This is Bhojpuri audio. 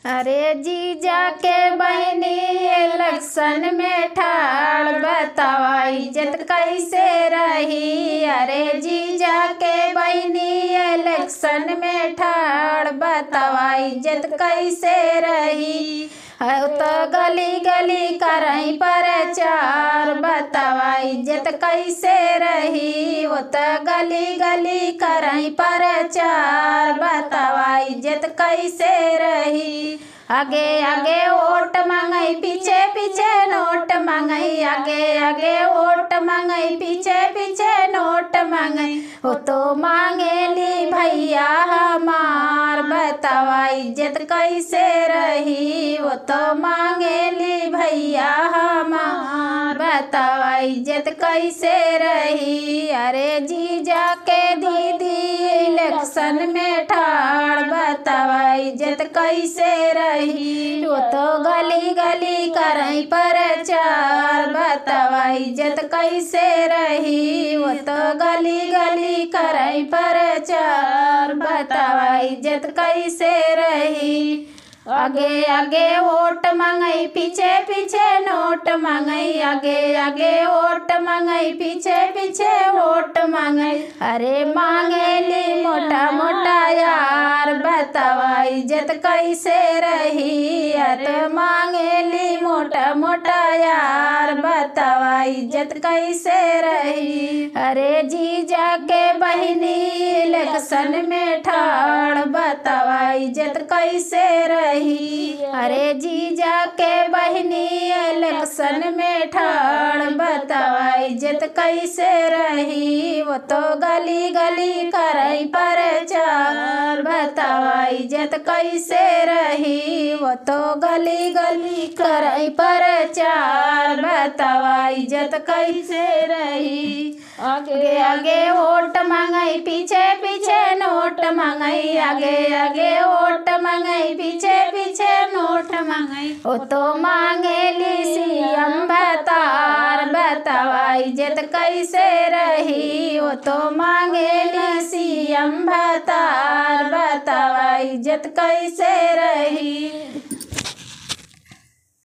अरे जीजा के बहनी इलेक्शन में ठाड़ बतावा इज्जत कैसे रही। अरे जीजा के बहनी इलेक्शन में ठाड़ बतावा इज्जत कैसे रही। तो गली गली करई प्रचार बतावा इज्जत कैसे रही। वो तो गली गली करई प्रचार बतावा इज्जत कैसे रही। आगे आगे वोट मांगई पीछे पीछे नोट मांगई। आगे आगे वोट मांगई पीछे पीछे नोट मांगई। वो तो मांगेली भैया हमार बतावा इज्जत कैसे रही। वो तो मांगेली भैया हमार बतावा इज्जत कैसे रही। अरे जीजा के दीदी इलेक्शन में ठाड़ बतावा इज्जत कैसे रही। वो तो गली गली करई प्रचार बतावा इज्जत कैसे रही। वो तो गली गली करई प्रचार बतावा इज्जत कैसे रही। आगे आगे वोट मांगई पीछे पीछे नोट मांगई। आगे आगे वोट मांगई पीछे पीछे वोट मांगई। अरे मांगेली मोटा मोटा यार बतावा इज्जत कैसे रही। अरे मांगेली मोटा मोटा यार बतावा इज्जत कैसे रही। अरे जीजा के बहनी इलेक्शन में ठाड़ बतावा इज्जत कैसे रही। अरे जीजा के बहनी इलेक्शन में ठाड़ बतावा इज्जत कैसे रही। वो तो गली गली करई प्रचार बतावा इज्जत कैसे रही। वो तो गली गली करई प्रचार बतावा इज्जत कैसे रही। आगे आगे वोट मांगई पीछे पीछे नोट मांगई। आगे आगे वोट मांगई पीछे पीछे नोट मांगई। वो तो मांगेली सीएम बतार बतावा इज्जत कैसे रही। वो तो मांगेली सीएम बतार बतावा इज्जत कैसे रही।